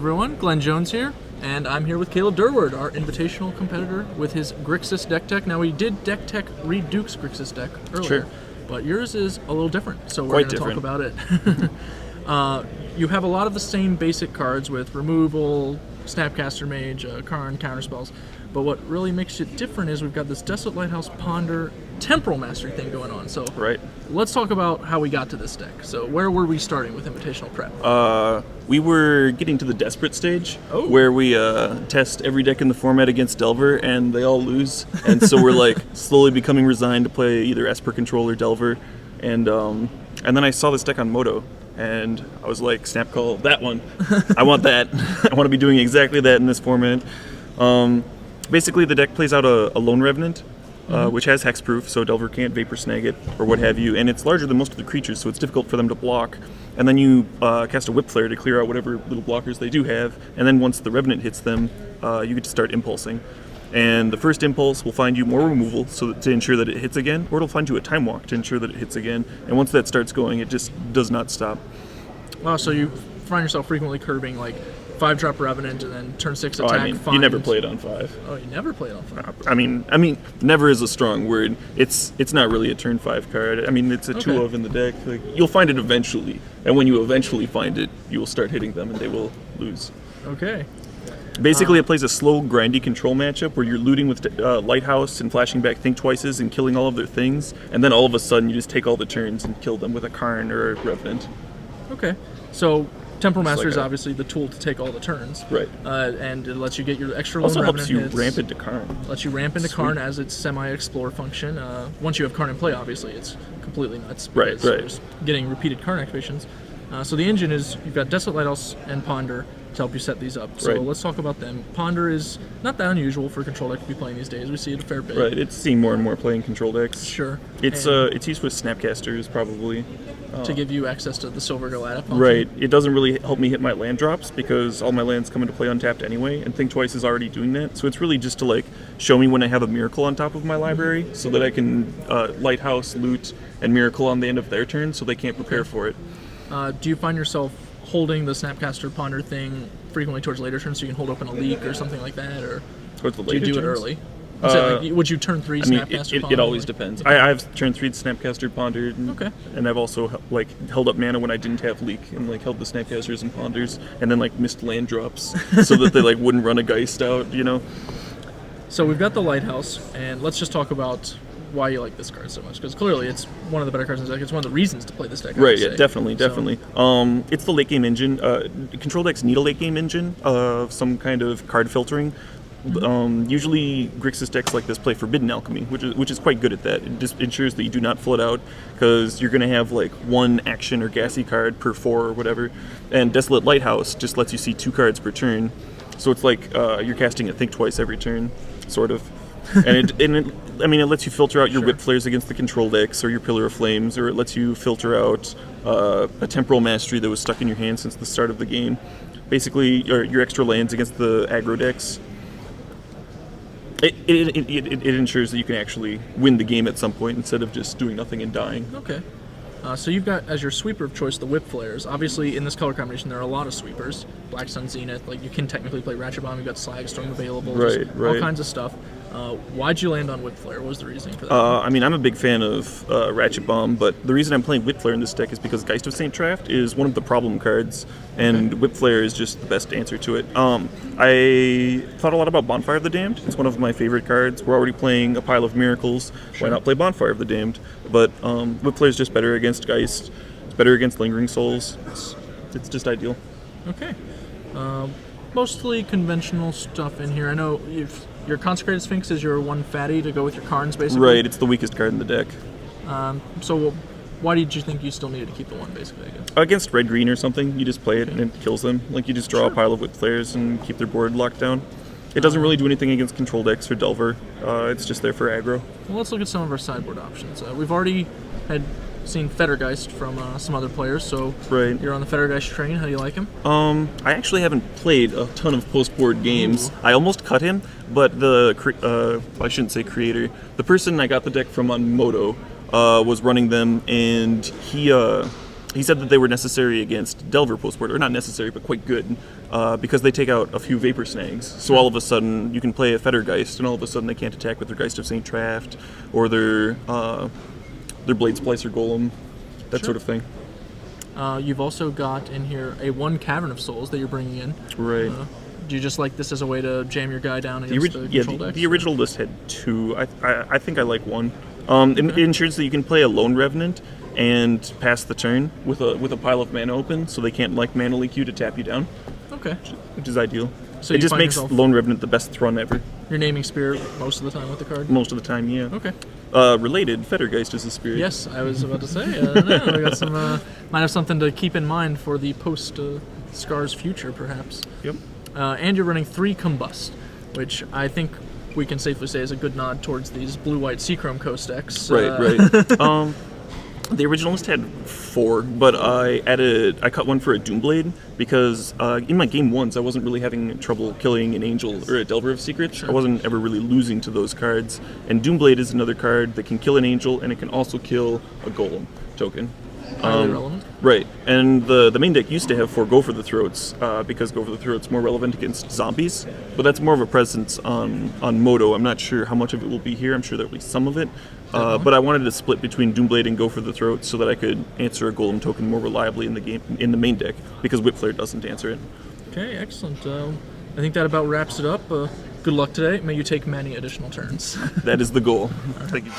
everyone, Glenn Jones here, and I'm here with Caleb Durward, our invitational competitor with his Grixis deck tech. Now we did deck tech read Duke's Grixis deck earlier, sure. But yours is a little different, so we're going to talk about it. You have a lot of the same basic cards with removal, Snapcaster Mage, Karn, counterspells, but what really makes it different is we've got this Desolate Lighthouse Ponder Temporal Mastery thing going on. So let's talk about how we got to this deck. So where were we starting with Invitational Prep? We were getting to the Desperate stage, where we test every deck in the format against Delver, and they all lose. And so we're like slowly becoming resigned to play either Esper Control or Delver. And then I saw this deck on Moto, and I was like, snap call, that one. I want that. I want to be doing exactly that in this format. Basically, the deck plays out a Lone Revenant, which has hexproof, so Delver can't Vapor Snag it or what have you, and it's larger than most of the creatures, so it's difficult for them to block. And then you cast a Whip Flare to clear out whatever little blockers they do have, and then once the Revenant hits them, you get to start impulsing. And the first impulse will find you more removal to ensure that it hits again, or it'll find you a Time Walk to ensure that it hits again. And once that starts going, it just does not stop. Wow, so you find yourself frequently curbing like 5-drop Revenant and then turn 6 attack. You never play it on 5. Oh, you never play it on 5. I mean, never is a strong word. It's not really a turn 5 card. I mean, it's a 2 of in the deck. Like, you'll find it eventually, and when you eventually find it, you will start hitting them, and they will lose. Okay. Basically, it plays a slow, grindy control matchup where you're looting with Lighthouse and flashing back Think Twices and killing all of their things, and then all of a sudden you just take all the turns and kill them with a Karn or a Revenant. Okay. So Temporal Mastery is obviously the tool to take all the turns. Right. And it lets you get your extra Lone Revenant hits. Also helps you ramp into Karn. Lets you ramp into Karn as its semi-explore function. Once you have Karn in play, obviously, it's completely nuts. Right. There's getting repeated Karn activations. So the engine is, you've got Desolate Lighthouse and Ponder to help you set these up. So let's talk about them. Ponder is not that unusual for a control deck to be playing these days. We see it a fair bit. Right, it's seen more and more playing control decks. Sure. It's used with Snapcasters, probably. To give you access to the Silver Galata function. Right. It doesn't really help me hit my land drops because all my lands come into play untapped anyway, and Think Twice is already doing that. So it's really just to like show me when I have a Miracle on top of my library so that I can Lighthouse, loot, and Miracle on the end of their turn so they can't prepare for it. Do you find yourself holding the Snapcaster Ponder thing frequently towards later turns so you can hold open a leak or something like that, or towards the later do you do turns? it early? Would you turn 3 Snapcaster Ponder? It always depends. I've turned 3 Snapcaster Ponder, and I've also held up mana when I didn't have leak and held the Snapcasters and Ponders, and then missed land drops so that they wouldn't run a Geist out, you know. So we've got the Lighthouse, and let's just talk about why you like this card so much, because clearly it's one of the better cards in the deck. It's one of the reasons to play this deck. Right, yeah, definitely. It's the late game engine. Control decks need a late game engine of some kind of card filtering. Usually Grixis decks like this play Forbidden Alchemy, which is quite good at that. It just ensures that you do not flood out, because you're going to have one action or gassy card per 4 or whatever, and Desolate Lighthouse just lets you see 2 cards per turn. So it's like you're casting a Think Twice every turn, sort of. And it lets you filter out your Whip Flares against the control decks or your Pillar of Flames, or it lets you filter out a Temporal Mastery that was stuck in your hand since the start of the game. Basically, your extra lands against the aggro decks. It ensures that you can actually win the game at some point instead of just doing nothing and dying. Okay. So you've got, as your sweeper of choice, the Whip Flares. Obviously, in this color combination, there are a lot of sweepers. Black Sun Zenith, you can technically play Ratchet Bomb, you've got Slag Storm available, all kinds of stuff. Why'd you land on Whip Flare? What was the reasoning for that? I'm a big fan of Ratchet Bomb, but the reason I'm playing Whip Flare in this deck is because Geist of St. Traft is one of the problem cards, and Whip Flare is just the best answer to it. I thought a lot about Bonfire of the Damned. It's one of my favorite cards. We're already playing a pile of Miracles. Why not play Bonfire of the Damned? But Whip Flare is just better against Geist. It's better against Lingering Souls. It's just ideal. Okay. Mostly conventional stuff in here. I know your Consecrated Sphinx is your one fatty to go with your Karns, basically. Right, it's the weakest card in the deck. So why did you think you still needed to keep the one, basically? Against red-green or something, you just play it and it kills them. You just draw a pile of Whip Flares and keep their board locked down. It doesn't really do anything against control decks or Delver. It's just there for aggro. Well, let's look at some of our sideboard options. We've already had seen Fettergeist from some other players, so you're on the Fettergeist train. How do you like him? I actually haven't played a ton of post-board games. Ooh. I almost cut him, but I shouldn't say creator. The person I got the deck from on Moto was running them, and he he said that they were necessary against Delver postboard, or not necessary, but quite good, because they take out a few Vapor Snags. So all of a sudden, you can play a Fettergeist, and all of a sudden they can't attack with their Geist of St. Traft, or their Blade Splicer Golem, that sort of thing. You've also got in here a 1 Cavern of Souls that you're bringing in. Right. Do you just like this as a way to jam your guy down against the control decks? The original list had 2. I think I like 1. It ensures that you can play a Lone Revenant and pass the turn with a pile of mana open, so they can't like mana leak you to tap you down. Okay. Which is ideal. So it just makes Lone Revenant the best Thrun ever. You're naming Spirit most of the time with the card? Most of the time, yeah. Okay. Related, Fettergeist is a Spirit. Yes, I was about to say. I don't know. I got some. Might have something to keep in mind for the post Scars future, perhaps. Yep. And you're running 3 Combust, which I think we can safely say is a good nod towards these blue-white Seachrome Coast decks. Right. The original list had 4, but I cut 1 for a Doomblade because in my game ones I wasn't really having trouble killing an Angel or a Delver of Secrets. Sure. I wasn't ever really losing to those cards, and Doomblade is another card that can kill an Angel and it can also kill a Golem token. Highly relevant. Right, and the main deck used to have 4 Go for the Throats because Go for the Throat's more relevant against zombies, but that's more of a presence on Moto. I'm not sure how much of it will be here. I'm sure there will be some of it. But I wanted to split between Doomblade and Go for the Throat so that I could answer a Golem token more reliably in the game, in the main deck, because Whipflare doesn't answer it. Okay, excellent. I think that about wraps it up. Good luck today. May you take many additional turns. That is the goal. Thank you.